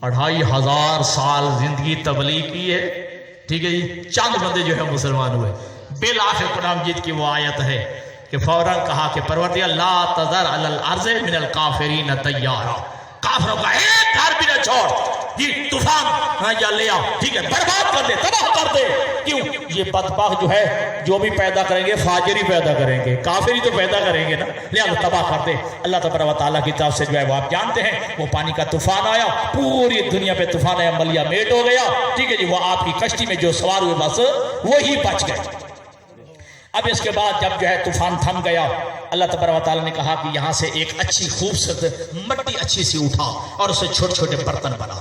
2500 سال زندگی تبلیغ کی ہے، ٹھیک ہے جی، چند بندے جو ہے مسلمان ہوئے۔ بالآخر قرآن مجید کی وہ آیت ہے کہ فوراً کہا کہ پروردگار لا تذر علی الارض من الکافرین دیارا، کافروں کا ایک گھر بھی نہ چھوڑ، یہ طوفان یا لے آؤ، ٹھیک ہے، برباد کر دے، تباہ کر دے۔ کیوں؟ یہ بدبخت جو ہے جو بھی پیدا کریں گے فاجر ہی پیدا کریں گے، کافر ہی تو پیدا کریں گے نا، لہٰذا تباہ کر دے۔ اللہ تبارک و تعالیٰ کی طرف سے جو ہے وہ آپ جانتے ہیں، وہ پانی کا طوفان آیا، پوری دنیا پہ طوفان آیا، ملیا میٹ ہو گیا، ٹھیک ہے جی، وہ آپ کی کشتی میں جو سوار ہوئے بس وہی بچ گئے۔ اب اس کے بعد جب جو ہے طوفان تھم گیا، اللہ تبارک و تعالیٰ نے کہا کہ یہاں سے ایک اچھی خوبصورت مٹی اچھی سی اٹھا اور اسے چھوٹے چھوٹے برتن بنا۔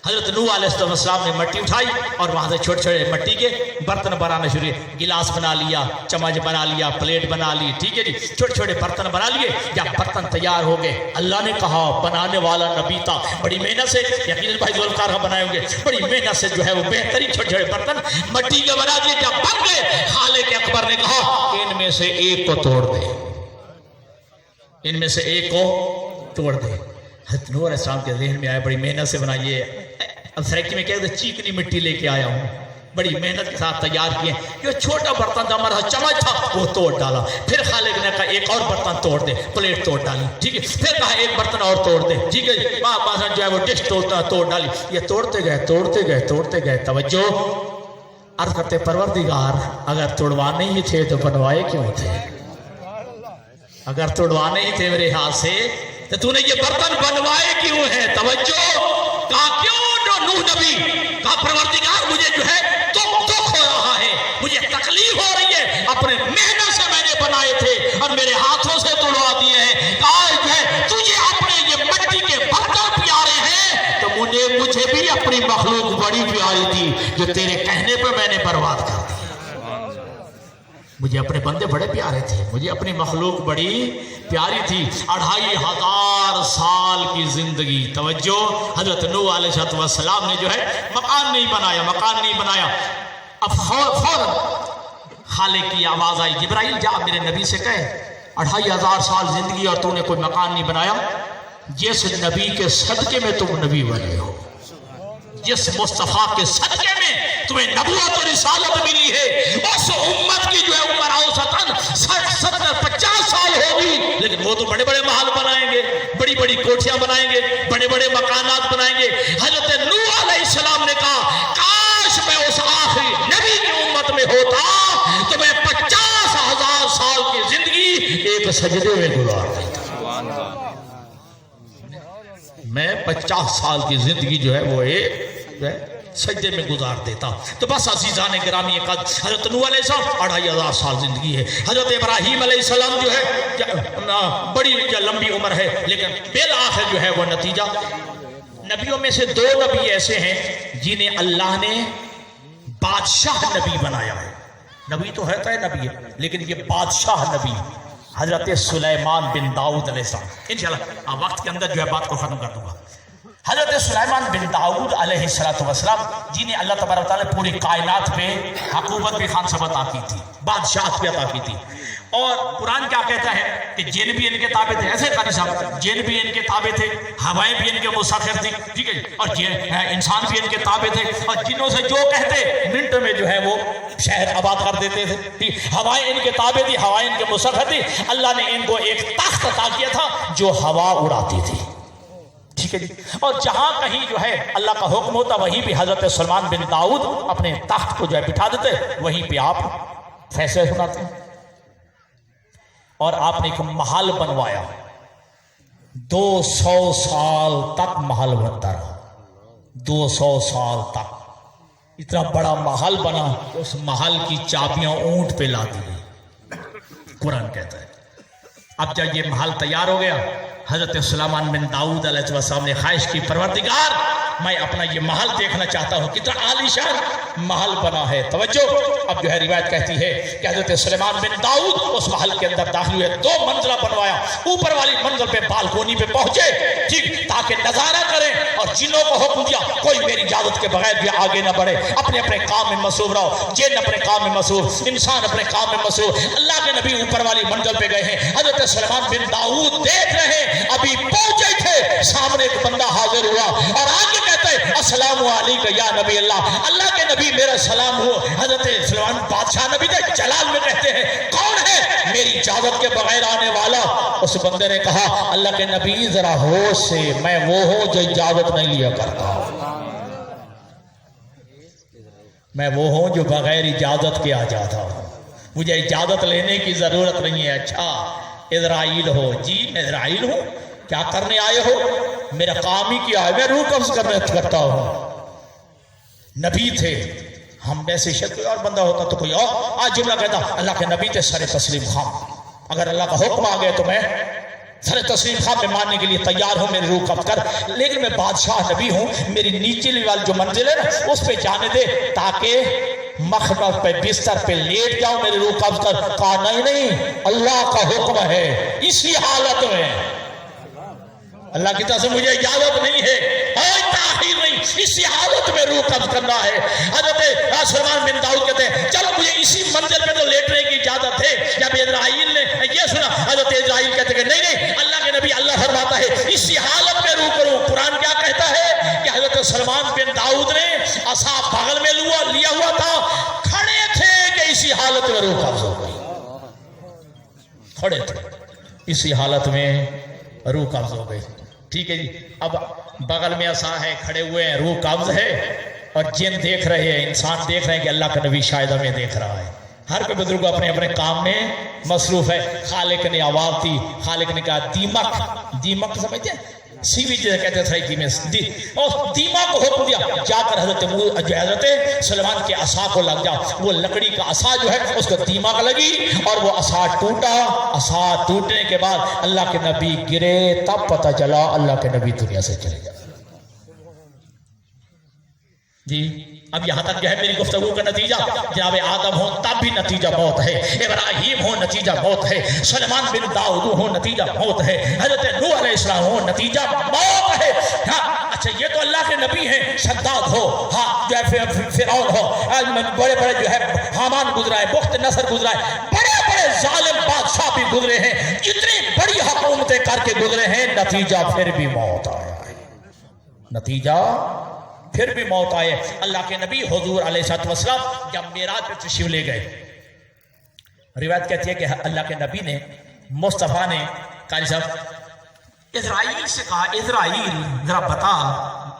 حضرت نوح علیہ السلام نے مٹی اٹھائی اور وہاں سے چھوٹے چھوٹے مٹی کے برتن بنانا شروع کیے، گلاس بنا لیا، چمچ بنا لیا، پلیٹ بنا لی، ٹھیک ہے جی، چھوٹے چھوٹے برتن بنا لیے۔ جب برتن تیار ہو گئے، اللہ نے کہا بنانے والا نبی تھا، بڑی محنت سے، یقیناً بھائی ذوالفقار کا بنائے ہوں گے، بڑی محنت سے جو ہے وہ بہترین چھوٹے چھوٹے برتن مٹی کے بنا دیے۔ جب بن گئے، خالق اکبر نے کہا ان میں سے ایک کو توڑ دے، ان میں سے ایک کو توڑ دے۔ حضرت نوح علیہ السلام کے ذہن میں آیا، بڑی محنت سے بنائیے، اب فریکی میں کہتے ہیں چیکنی مٹی لے کے آیا ہوں، بڑی محنت کے ساتھ تیار کیے۔ جو چھوٹا برتن تھا ہمارا چمچ تھا وہ توڑ ڈالا، پھر خالق نے کہا ایک اور برتن توڑ دے، پلیٹ توڑ ڈالی، ٹھیک ہے، پھر کہا ایک برتن اور توڑ دے، ٹھیک ہے، باسن جو ہے وہ ڈش توڑ ڈالی۔ یہ توڑتے گئے، توجہ، عرض کرتے پروردگار اگر توڑوانے ہی تھے تو بنوائے کیوں تھے؟ اگر توڑوانے ہی تھے میرے ہاتھ سے تو تو نے یہ برتن بنوائے کیوں ہیں؟ توجہ، کہا کیوں نوح نبی، کہا پروردگار مجھے جو ہے دکھ ہو رہا ہے، مجھے تکلیف ہو رہی ہے، اپنے محنت سے میں نے بنائے تھے اور میرے ہاتھوں سے توڑوا دیے ہیں۔ کہا جو ہے تجھے اپنے یہ مٹی کے برتن پیارے ہیں تو مجھے بھی اپنی مخلوق بڑی پیاری تھی جو تیرے کہنے پہ میں نے برباد کر دی۔ مجھے اپنے بندے بڑے پیارے تھے، مجھے اپنی مخلوق بڑی پیاری تھی۔ 2500 سال کی زندگی، توجہ، حضرت نوح علیہ السلام نے جو ہے مکان نہیں بنایا۔ اب فوراً خالق کی آواز آئی، جبرائیل جا میرے نبی سے کہے 2500 سال زندگی اور تو نے کوئی مکان نہیں بنایا، جس نبی کے صدقے میں تم نبی بنے ہو، جس مصطفیٰ کے صدقے میں تمہیں نبوت اور رسالت ملی ہے، اس امت کی جو ہے عمر اوسطاً 60-50 سال ہوگی، لیکن وہ تو بڑے بڑے محل بنائیں گے، بڑی بڑی کوٹھیاں بنائیں گے، بڑے بڑے مکانات بنائیں گے۔ حضرت نوح علیہ السلام نے کہا کاش میں اس آخری نبی کی امت میں ہوتا تو میں 50,000 سال کی زندگی ایک سجدے میں گزار دیتا۔ میں 50 سال کی زندگی جو ہے وہ ایک سجدے میں گزار دیتا۔ تو بس عزیزان گرامی، حضرت نوح علیہ السلام 2500 سال زندگی ہے، حضرت ابراہیم علیہ السلام جو ہے بڑی لمبی عمر ہے، لیکن بالآخر جو ہے وہ نتیجہ، نبیوں میں سے 2 نبی ایسے ہیں جنہیں اللہ نے بادشاہ نبی بنایا ہے۔ نبی تو ہے نبی ہے، لیکن یہ بادشاہ نبی حضرت سلیمان بن داؤد علیہ السلام۔ انشاءاللہ وقت کے اندر جو ہے بات کو ختم کر دوں گا۔ حضرت سلیمان بن داؤد علیہ السلام جنہیں اللہ تبارک و تعالیٰ نے پوری کائنات پہ حکومت بھی خان سب عطا کی تھی، بادشاہت بھی عطا کی تھی، اور قرآن کیا کہتا ہے کہ جن بھی ان کے تابع تھے، ایسے قاری صاحب، جن بھی ان کے تابع تھے، ہوائیں بھی ان کے مسخر تھی، ٹھیک ہے، اور انسان بھی ان کے تابع تھے، اور جنوں سے جو کہتے منٹوں میں جو ہے وہ شہر آباد کر دیتے تھے۔ ہوائیں ان کے تابع تھی، ہوائیں ان کے مسخر تھی۔ اللہ نے ان کو ایک تخت عطا کیا تھا جو ہوا اڑاتی تھی، ٹھیک ہے جی، اور جہاں کہیں جو ہے اللہ کا حکم ہوتا وہیں بھی حضرت سلیمان بن داؤد اپنے تخت کو جو ہے بٹھا دیتے، وہیں پہ آپ فیصلے سناتے ہیں۔ اور آپ نے ایک محل بنوایا، 200 سال تک محل بنتا رہا، 200 سال تک اتنا بڑا محل بنا، اس محل کی چابیاں اونٹ پہ لا دی گئی، قرآن کہتا ہے۔ اب جب یہ محل تیار ہو گیا، حضرت سلیمان بن داؤد علیہ السلام نے خواہش کی، پروردگار میں اپنا یہ محل دیکھنا چاہتا ہوں، کتنا عالی شان محل بنا ہے۔ توجہ، اب جو ہے روایت کہتی ہے کہ حضرت سلیمان بن داؤد اس محل کے اندر داخل ہوئے، 2 منزلہ بنوایا، اوپر والی منزل پہ بالکونی پہ پہنچے، ٹھیک، تاکہ نظارہ کریں، اور جنوں کو حکم دیا کوئی میری اجازت کے بغیر بھی آگے نہ بڑھے، اپنے اپنے کام میں مصروف رہو، جن اپنے کام میں مصروف، انسان اپنے کام میں مصروف۔ اللہ کے نبی اوپر والی منزل پہ گئے ہیں، حضرت سلیمان بن داؤد دیکھ رہے ہیں، ابھی پہنچے تھے، سامنے ایک بندہ حاضر ہوا اور آگے کہتا अस्सलामु अलैका या नबी अल्लाह के नबी मेरा सलाम हो। हजरत सुलेमान बादशाह नबी के जलाल में कहते हैं कौन है मेरी इजाजत के बगैर आने वाला? उस बंदे ने कहा अल्लाह के नबी जरा होश से, मैं वो हूं जो इजाजत नहीं लिया करता, मैं वो हूं जो बगैर इजाजत के आ जाता हूं, मुझे इजाजत लेने की जरूरत नहीं है। अच्छा इजराइल हो? जी मैं इजराइल हूं। क्या करने आए हो? मेरा काम ही क्या है, मैं रूह कब्ज करता हूं। नबी थे, हम में से शायद कोई और बंदा होता तो कोई और आज जुमला कहता अल्लाह के नबी थे सरे तस्लीम खां, अगर अल्लाह का हुक्म आ गया तो मैं सरे तस्लीम खां में मानने के लिए तैयार हूं, मेरी रूह कब्ज कर। लेकिन मैं बादशाह नबी हूं, मेरी नीचे वाली जो मंजिल है ना उस पे जाने दे ताकि मखमल पे बिस्तर पे लेट जाऊं, मेरी रूह कब्ज कर। कहा नहीं नहीं, अल्लाह का हुक्म है, इसी हालत में अल्लाह की तरफ से मुझे इजाजत नहीं है, कोई ताखीर नहीं, इसी हालत में रूह कब्ज करना है। हजरत सुलेमान बिन दाऊद कहते हैं चलो मुझे इसी मंजिल पे तो लेटने की इजाजत है। जब इजराइल ने ये सुना, हजरत इजराइल कहते हैं नहीं नहीं, अल्लाह के नबी अल्लाह फरमाता है इसी हालत में रूह करूं। कुरान क्या कहता है कि हजरत सुलेमान बिन दाऊद ने असा बगल में लिया हुआ था, खड़े थे कि इसी हालत में रूह कब्ज हो गई, खड़े थे इसी हालत में रूह कब्ज हो गई। ठीक है जी, अब बगल में असा है, खड़े हुए हैं, रूह कब्ज है और जिन देख रहे हैं, इंसान देख रहे हैं कि अल्लाह का नबी शायद हमें देख रहा है। हर कोई बुजुर्ग अपने अपने काम में मसरूफ है। खालिक ने आवाज दी, खालिक ने कहा दीमक, दीमक समझते हैं सीवी जैसे कहते थे और दीमक को हुक्म दिया जाकर हजरत सुलेमान के असा को लग जा। वो लकड़ी का असा जो है उसको दीमक लगी और वो असा टूटा। असा टूटने के बाद अल्लाह के नबी गिरे, तब पता चला अल्लाह के नबी दुनिया से चले गए। जी अब यहां तक जो है मेरी गुफ्तगू का नतीजा, जनाब आदम हो तब भी नतीजा मौत है, इब्राहिम हो नतीजा मौत है, सुलेमान बिन दाऊद हो नतीजा मौत है, हजरत नूह अलैहिस्सलाम हो नतीजा मौत है। हाँ अच्छा, ये तो अल्लाह के नबी हैं। शद्दाद हो, हाँ जो है फिरौन हो, बड़े बड़े जो है हामान गुजरा है, बुख्त नसर गुजरा है, बड़े बड़े जालिम बादशाह भी गुजरे हैं, इतनी बड़ी हुकूमतें करके गुजरे हैं, नतीजा फिर भी मौत आया है, नतीजा फिर भी मौत आए। अल्लाह के नबी हुजूर अलैहिस्सलाम जब मेराज पे तशरीफ ले गए, रिवायत कहती है कि अल्लाह के नबी ने मुस्तफ़ा ने कारी साहब इजराइल से कहा, इजराइल जरा बता,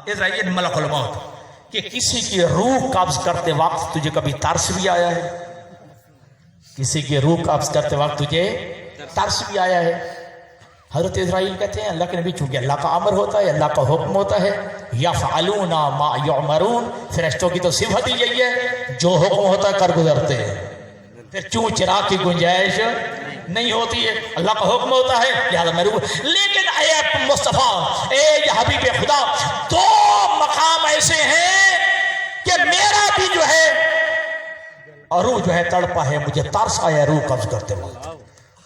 इजराइल मलकुल मौत, कि किसी की रूह कब्ज करते वक्त तुझे कभी तरस भी आया है? किसी की रूह कब्ज करते वक्त तुझे तरस भी आया है? हजरत इजराइल कहते हैं अल्लाह के नबी चूंकि अल्लाह का अमर होता है, अल्लाह का हुक्म होता है, यफ़अलूना मा युअमरून, फरिश्तों की तो सिफत ही यही है, जो हुक्म होता है कर गुजरते हैं, फिर चूं चिराग की गुंजाइश नहीं होती है, अल्लाह का हुक्म होता है लिहाजा मैं रुक। लेकिन ए मुस्तफ़ा, ए हबीब खुदा, दो मकाम ऐसे हैं कि मेरा भी जो है और रूह जो है तड़पा है, मुझे तरस आया रूह कब्ज करते वक्त।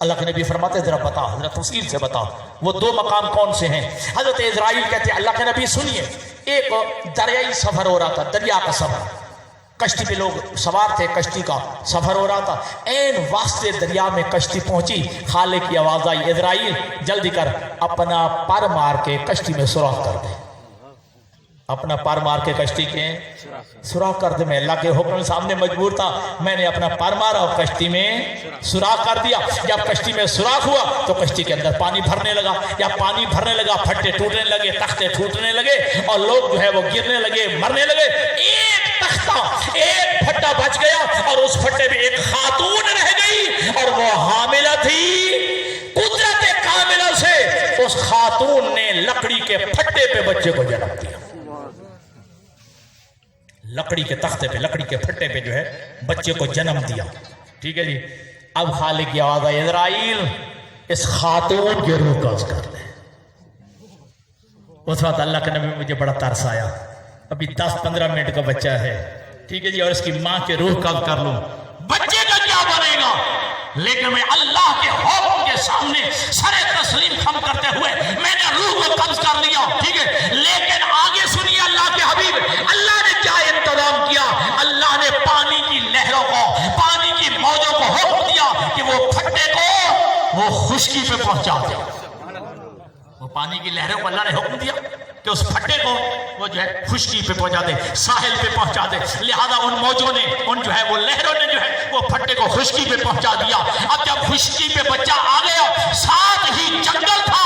अल्लाह के नबी फरमाते जरा बता, जरा तफसील से बता वो दो मकाम कौन से हैं? हजरत इजराइल कहते हैं अल्लाह के नबी सुनिए, एक दरियाई सफर हो रहा था, दरिया का सफर, कश्ती पे लोग सवार थे, कश्ती का सफर हो रहा था, ऐन वास्ते दरिया में कश्ती पहुंची, खाले की आवाज आई इजराइल जल्दी कर अपना पर मार के कश्ती में सुराख कर दे, अपना पर मार के कश्ती के सुराख कर दे। मैं अल्लाह के हुक्म सामने मजबूर था, मैंने अपना पर मारा और कश्ती में सुराख कर दिया। जब कश्ती में सुराख हुआ तो कश्ती के अंदर पानी भरने लगा, जब पानी भरने लगा फट्टे टूटने लगे, तख्ते टूटने लगे और लोग जो है वो गिरने लगे, मरने लगे। एक तख्ता, एक फट्टा बच गया और उस फट्टे में एक खातून रह गई और वो हामिला थी। कुदरत कामिला से उस खातून ने लकड़ी के फट्टे पे बच्चे को जन्म दिया, लकड़ी के तख्ते पे, लकड़ी के फट्टे पे जो है बच्चे को जन्म दिया। ठीक है जी, अब खालिक की आवाज आई इजराइल इस खातून के रूह कब्ज कर ले। उस वक्त अल्लाह के नबी मुझे बड़ा तरस आया, अभी 10-15 मिनट का बच्चा है, ठीक है जी, और इसकी माँ के रूह कब्ज कर लूं, बच्चे का क्या बनेगा? लेकिन मैं अल्लाह के हुक्म के सामने सरे तस्लीम खम करते हुए मैंने रूह को कब्ज कर लिया। ठीक है, लेकिन आगे सुनिए अल्लाह के हबीब, अल्लाह ने क्या इंतजाम किया? अल्लाह ने पानी की लहरों को, पानी की मौजों को हुक्म दिया कि वो फट्टे को वो खुश्की पे पहुंचा दे। वो पानी की लहरों को अल्लाह ने हुक्म दिया کہ اس پھٹے کو وہ جو ہے خشکی پہ پہنچا دے، ساحل پہ پہنچا دے. لہذا ان موجوں نے، ان جو ہے وہ لہروں نے جو ہے وہ پھٹے کو خشکی پہ پہنچا دیا. اب جب خشکی پہ بچہ آ گیا، ساتھ ہی جنگل تھا،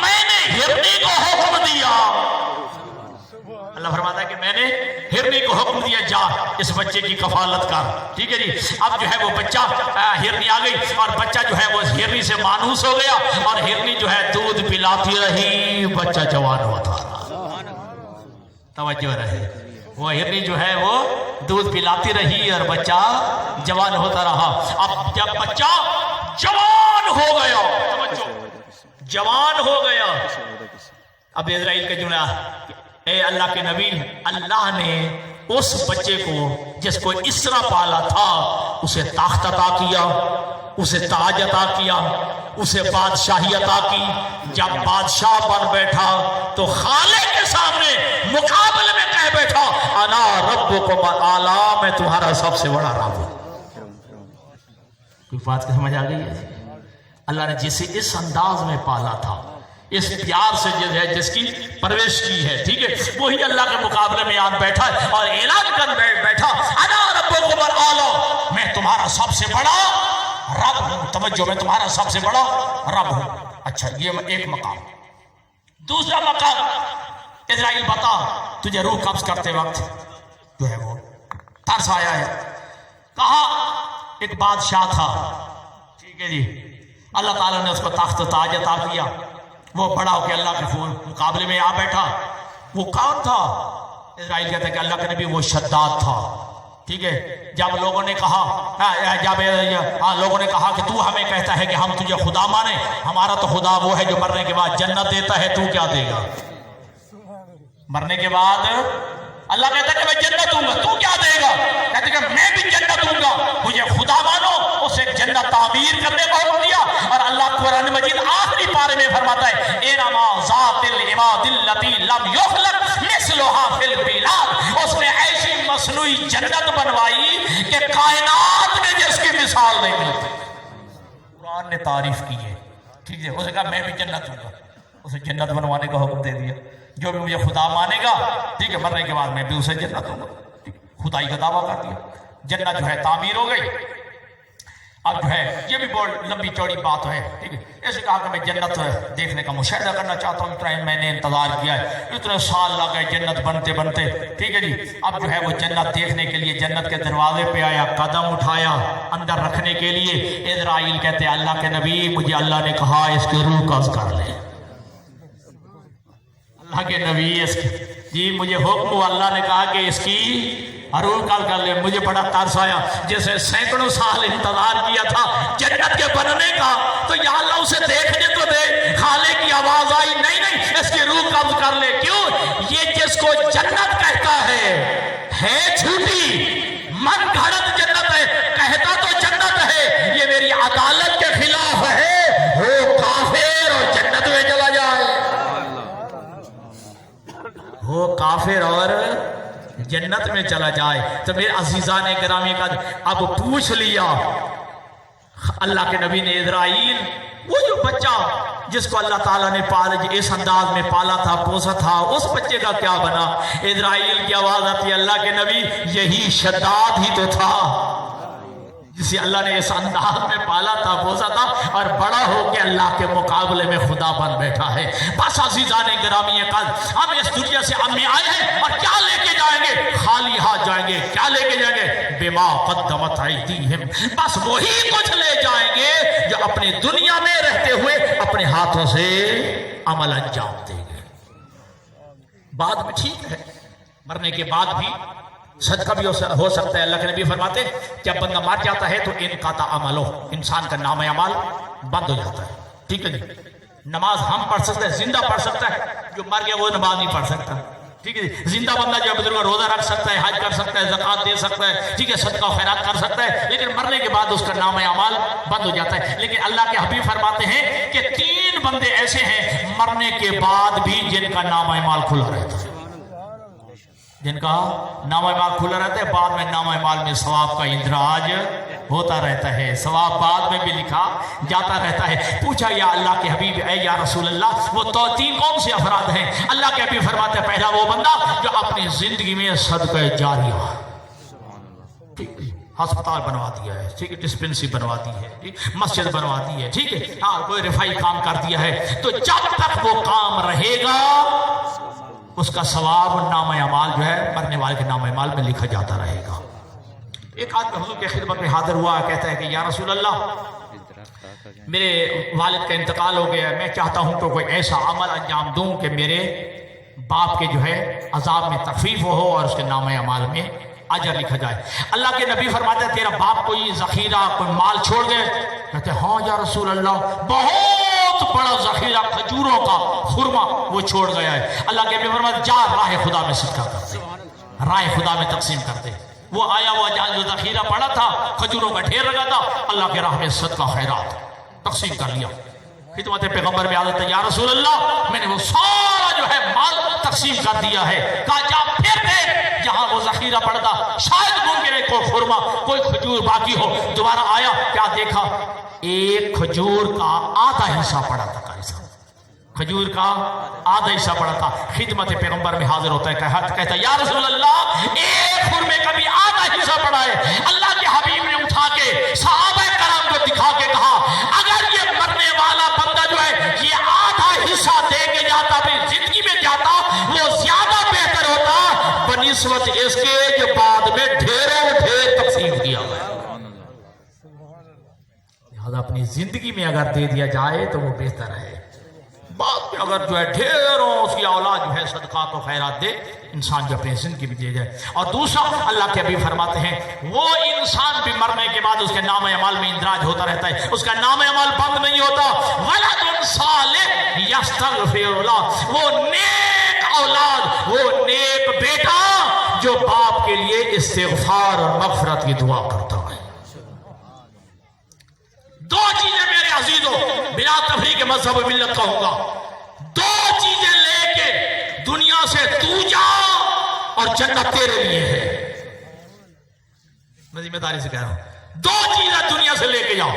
میں نے ہرنی کو حکم دیا. اللہ فرماتا ہے کہ میں نے ہرنی کو حکم دیا، جا اس بچے کی کفالت کر. ٹھیک ہے جی. اب جو ہے وہ بچہ، ہرنی آ گئی اور بچہ جو ہے وہ ہرنی سے مانوس ہو گیا، اور ہرنی جو ہے دودھ پلاتی رہی، بچہ جوان ہوتا رہا. توجہ رہے، وہ ہرنی جو ہے وہ دودھ پلاتی رہی اور بچہ جوان ہوتا رہا. اب جب بچہ جوان ہو گیا، جوان ہو گیا، اب اسرائیل کا جملہ، اے اللہ کے نبی، اللہ نے اس بچے کو جس کو اس طرح پالا تھا اسے تخت عطا کیا، اسے تاج عطا کیا، اسے بادشاہی عطا کی. جب بادشاہ بن بیٹھا تو خالق کے سامنے مقابلے میں کہہ بیٹھا، انا ربکم الاعلی، میں تمہارا سب سے بڑا رب ہوں. کوئی بات سمجھ آ گئی ہے؟ اللہ نے جسے اس انداز میں پالا تھا، اس پیار سے جس کی پرورش کی ہے، ٹھیک ہے، وہی اللہ کے مقابلے میں آن بیٹھا اور اعلان کر بیٹھا، انا ربکم الاعلی، میں تمہارا سب سے بڑا رب ہوں. توجہ، میں تمہارا سب سے بڑا رب ہوں. اچھا، یہ ایک مقام. دوسرا مقام، اسرائیل بتا، تجھے روح قبض کرتے وقت جو ہے وہ ترس آیا ہے. کہا ایک بادشاہ تھا، ٹھیک ہے جی، اللہ تعالیٰ نے اس کو تخت تاج عطا کیا، وہ بڑا ہو کے اللہ کے مقابلے میں آ بیٹھا. وہ کون تھا؟ اسرائیل کہتا ہے کہ اللہ کے نبی وہ شداد تھا. ٹھیک ہے. جب لوگوں نے کہا، لوگوں نے کہا کہ تو ہمیں کہتا ہے کہ ہم تجھے خدا مانے، ہمارا تو خدا وہ ہے جو مرنے کے بعد جنت دیتا ہے، تو کیا دے گا؟ مرنے کے بعد اللہ کہتا ہے کہ میں جنت دوں گا، تو کیا دے گا؟ کہتے کہ میں بھی جنت دوں گا، مجھے خدا مانو. اسے جنت تعمیر کرنے کو حکم دیا. اور اللہ قرآن مجید آخری پارے میں فرماتا ہے، ارم ذات العماد التي لم يخلق مثلها في البلاد، اس نے ایسی مصنوعی جنت بنوائی کہ کائنات میں جس کی مثال نہیں ملتی. قرآن نے تعریف کی ہے. ٹھیک ہے. اسے کہا میں بھی جنت دوں گا، اسے جنت بنوانے کا حکم دے دیا. جو بھی مجھے خدا مانے گا، ٹھیک ہے، مرنے کے بعد میں بھی اسے جنت دوں گا. خدائی کا دعویٰ کر دیا. جنت جو ہے تعمیر ہو گئی. اب جو ہے یہ بھی بہت لمبی چوڑی بات ہے. ٹھیک ہے. ایسے کہا کہ میں جنت دیکھنے کا مشاہدہ کرنا چاہتا ہوں، اتنا میں نے انتظار کیا ہے، اتنے سال لگ گئے جنت بنتے بنتے. ٹھیک ہے جی. اب جو ہے وہ جنت دیکھنے کے لیے جنت کے دروازے پہ آیا، قدم اٹھایا اندر رکھنے کے لیے. اسرائیل کہتے ہیں اللہ کے نبی، مجھے اللہ نے کہا اس کی روح قبض کر لے. اللہ کے نبی جی مجھے حکم ہوا، اللہ نے کہا کہ اس کی روح قبض کر لے. مجھے بڑا ترس آیا، جیسے سینکڑوں سال انتظار کیا تھا جنت کے بننے کا، تو یا اللہ اسے دیکھنے تو دے. خالق کی آواز آئی، نہیں نہیں، اس کی روح قبض کر لے. کیوں؟ یہ جس کو جنت کہتا ہے جھوٹی، من گھڑت جنت ہے، کہتا تو جنت ہے، یہ میری عدالت کے خلاف ہے، وہ کافر اور جنت میں چلا جائے. وہ کافر اور جنت میں چلا جائے. تو میرے عزیزان گرامی کا اب پوچھ لیا اللہ کے نبی نے، اسرائیل وہ جو بچہ جس کو اللہ تعالیٰ نے اس انداز میں پالا تھا، پوسا تھا، اس بچے کا کیا بنا؟ اسرائیل کی آواز آتی ہے، اللہ کے نبی یہی شداد ہی تو تھا جسے اللہ نے اس انداز میں پالا تھا، پوسا تھا، اور بڑا ہو کے اللہ کے مقابلے میں خدا بن بیٹھا ہے. بس عزیزان گرامی قدر، ہم اس دنیا سے میں آئے ہیں اور کیا لے کے جائیں گے؟ خالی ہاتھ جائیں گے. کیا لے کے جائیں گے؟ بما قدمت ایدیہم، بس وہی کچھ لے جائیں گے جو اپنی دنیا میں رہتے ہوئے اپنے ہاتھوں سے عمل انجام دیں گے. بعد میں ٹھیک ہے، مرنے کے بعد بھی صدقہ بھی ہو سکتا ہے. اللہ کے نبی فرماتے جب بندہ مر جاتا ہے تو انقطع عملو، انسان کا نام عمل بند ہو جاتا ہے. ٹھیک ہے جی. نماز ہم پڑھ سکتے ہیں، زندہ پڑھ سکتا ہے، جو مر گیا وہ نماز نہیں پڑھ سکتا. ٹھیک ہے جی. زندہ بندہ جو بزرگ روزہ رکھ سکتا ہے، حج کر سکتا ہے، زکوٰۃ دے سکتا ہے، ٹھیک ہے، صدقہ و خیرات کر سکتا ہے، لیکن مرنے کے بعد اس کا نام اعمال بند ہو جاتا ہے. لیکن اللہ کے حبیب فرماتے ہیں کہ 3 بندے ایسے ہیں مرنے کے بعد بھی جن کا نام اعمال کھلا رہتا ہے، جن کا نام اعمال کھلا رہتا ہے. بعد میں نام اعمال میں ثواب کا اندراج होता रहता है, सवाब बाद में भी लिखा जाता रहता है। पूछा या अल्लाह के हबीब, ऐ या रसूल अल्लाह, वो तो 3 कौन से अफराद हैं? अल्लाह के हबीब फरमाते हैं, पहला वो बंदा जो अपनी जिंदगी में सदका जारिया, अस्पताल बनवा दिया है, ठीक है, डिस्पेंसरी बनवा दी है, मस्जिद बनवा दी है, ठीक है, हाँ, कोई रिफाई काम कर दिया है, तो जब तक वो काम रहेगा उसका सवाब नाम अमाल जो है मरने वाले के नाम अमाल में लिखा जाता रहेगा। एक आदमी हुजूर के खिदमत में हाजिर हुआ, कहता है कि या रसूल अल्लाह, मेरे वालिद का इंतकाल हो गया, मैं चाहता हूं तो कोई ऐसा अमल अंजाम दूं कि मेरे बाप के जो है अजाब में तखफीफ हो और उसके नाम अमाल में अजर लिखा जाए। अल्लाह के नबी फरमाते हैं, तेरा बाप कोई जखीरा, कोई माल छोड़ गए? कहते हैं, हाँ या रसूल अल्लाह, बहुत बड़ा जखीरा खजूरों का खुरमा वो छोड़ गया है। अल्लाह के नबी फरमाते, जा राह खुदा में सदका कर दे, राह खुदा में तकसीम कर दे। वो आया हुआ जहां जो जखीरा पड़ा था, खजूरों का ढेर लगा था, अल्लाह के राह में सदका खैरात तकसीम कर लिया। खिदमत पैगंबर में आदत है, या रसूल अल्लाह, मैंने वो सारा जो है माल तकसीम कर दिया है। कहा, जा फिर देख जहां वो जखीरा पड़ा था, शायद मुमकिन है कोई खुरमा, कोई खजूर बाकी हो। दोबारा आया, क्या देखा? एक खजूर का आधा हिस्सा पड़ा था, खजूर का आधा हिस्सा पड़ा था। खिदमत पैगंबर में हाजिर होता है, कहता है, या रसूल अल्लाह, एक खुरमे का भी आधा हिस्सा पड़ा है। अल्लाह के हबीब ने उठा के सहाबा कराम को दिखा के कहा, अगर ये मरने वाला बंदा जो है ये आधा हिस्सा दे के जाता, फिर जिंदगी में जाता, वो ज्यादा बेहतर होता बनिस्बत इसके जो बाद में ढेरों ढेर तकसीम किया गया। लिहाजा अपनी जिंदगी में अगर दे दिया जाए तो वो बेहतर है। बाद में अगर जो है ढेरों उसकी औलाद जो है सदका तो खैरात दे, इंसान जो अपनी जिंदगी में दे जाए। और दूसरा, अल्लाह के अभी फरमाते हैं, वो इंसान भी मरने के बाद उसके नाम अमाल में इंदराज होता रहता है, उसका नाम अमाल बंद नहीं होता। वलदुन सालिह यस्तगफिरुल्लाह, वो नेक औलाद, वो नेक बेटा जो बाप के लिए इस्तिगफार और मगफिरत की दुआ करता है। 2 चीजें मेरे अजीजों, बिना तफरीक के मजहब मिल्लत कहूंगा, 2 चीजें लेके दुनिया से तू जा और जन्नत तेरे लिए है। मैं जिम्मेदारी से कह रहा हूं, 2 चीजें दुनिया से लेके जाओ,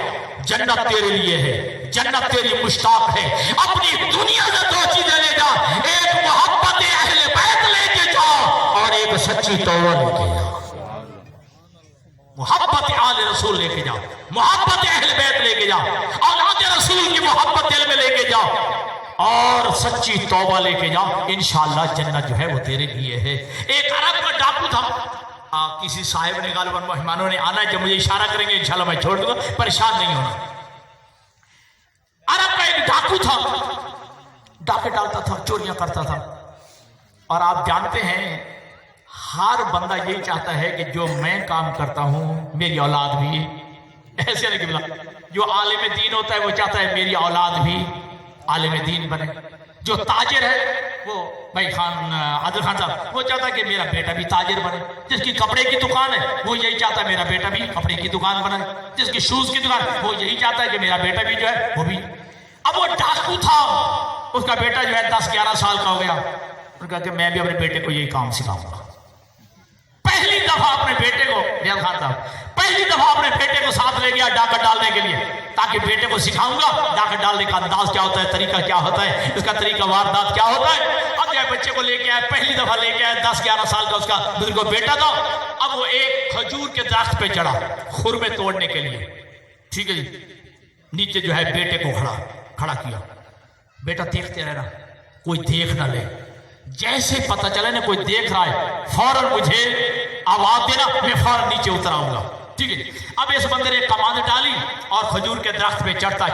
जन्नत तेरे लिए है, जन्नत तेरी मुश्ताक है। अपनी दुनिया से 2 चीजें ले जा, एक मोहब्बत अहले बैत लेके जाओ और एक सच्ची तौबा लेके जाओ। मोहब्बत आले रसूल लेके जाओ, मोहब्बत अहले बैत लेके जाओ, औलाद रसूल की मोहब्बत दिल में लेके जाओ और सच्ची तौबा लेके जाओ। इंशाअल्लाह जन्नत जो है वो तेरे लिए है। एक अरब का डाकू था, किसी साहिब ने, गालिबन मेहमानों ने आना है, जब मुझे इशारा करेंगे इंशाअल्लाह मैं छोड़ दूंगा, परेशान नहीं होना। अरब का एक डाकू था, डाके डालता था, चोरियां करता था। और आप जानते हैं हर बंदा यही चाहता है कि जो मैं काम करता हूं मेरी औलाद भी, ऐसे नहीं कि बोला, जो आलिम दीन होता है वो चाहता है मेरी औलाद भी आलिम दीन बने। जो ताजिर है वो भाई खान आदिल खान साहब, वो चाहता है कि मेरा बेटा भी ताजिर बने। जिसकी कपड़े की दुकान है वो यही चाहता है मेरा बेटा भी कपड़े की दुकान बने। जिसकी शूज की दुकान वो यही चाहता है कि मेरा बेटा भी जो है वो भी। अब वो डाकू था, उसका बेटा जो है 10-11 साल का हो गया। उन्होंने कहा कि मैं भी अपने बेटे को यही काम सिखाऊंगा। पहली दफा अपने बेटे को, जैल खान साहब, पहली दफा अपने बेटे को साथ ले गया डाका डालने के लिए, ताकि बेटे को सिखाऊंगा डाका डालने का अंदाज क्या होता है, तरीका क्या होता है, इसका तरीका वारदात क्या होता है। अब जो बच्चे को लेके आया, पहली दफा लेके आया, 10-11 साल का उसका बुजुर्ग बेटा था। अब वो एक खजूर के दरख्त पे चढ़ा खुरमे तोड़ने के लिए, ठीक है जी। नीचे जो है बेटे को खड़ा किया, बेटा देखते रहना, कोई देख ना ले। जैसे पता चले ना कोई देख रहा है, फौरन मुझे आवाज देना, मैं फौरन नीचे उतर आऊंगा, ठीक है। अब इस बंदे ने कमान डाली और खजूर के दरख्त पे चढ़ता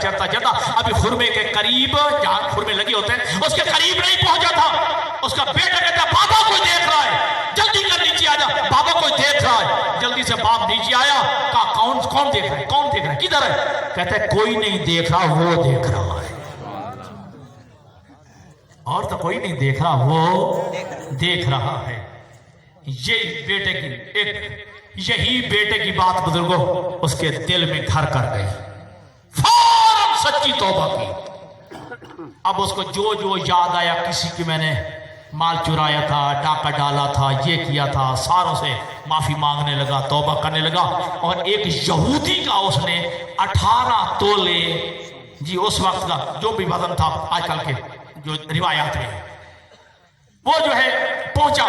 अभी खुरमे के करीब, जहां खुरमे लगे होते हैं उसके करीब नहीं पहुंचा था। उसका बेटा कहता, बाबा कोई देख रहा है, जल्दी कर नीचे आ जा, बाबा कोई देख रहा है। जल्दी से बाप नीचे आया, कहा कौन देख रहा है, कौन देख रहा है, किधर है? कहता है कोई नहीं देख रहा, वो देख रहा है। और तो कोई नहीं देख रहा, वो देख रहा है। यही बेटे की बात बुजुर्गों उसके दिल में घर कर गई। फौरन सच्ची तौबा की। अब उसको जो याद आया, किसी की मैंने مال چرایا تھا، ڈاکہ ڈالا تھا، یہ کیا تھا، ساروں سے معافی مانگنے لگا، توبہ کرنے لگا، اور ایک یہودی کا اس نے 18 تولے، جی اس وقت کا جو بھی وزن تھا آج کل کے جو روایات میں، وہ جو ہے پہنچا۔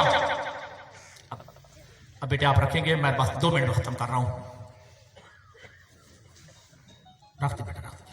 اب بیٹے آپ رکھیں گے، میں بس 2 منٹ میں ختم کر رہا ہوں، رکھتے بیٹا رکھتے۔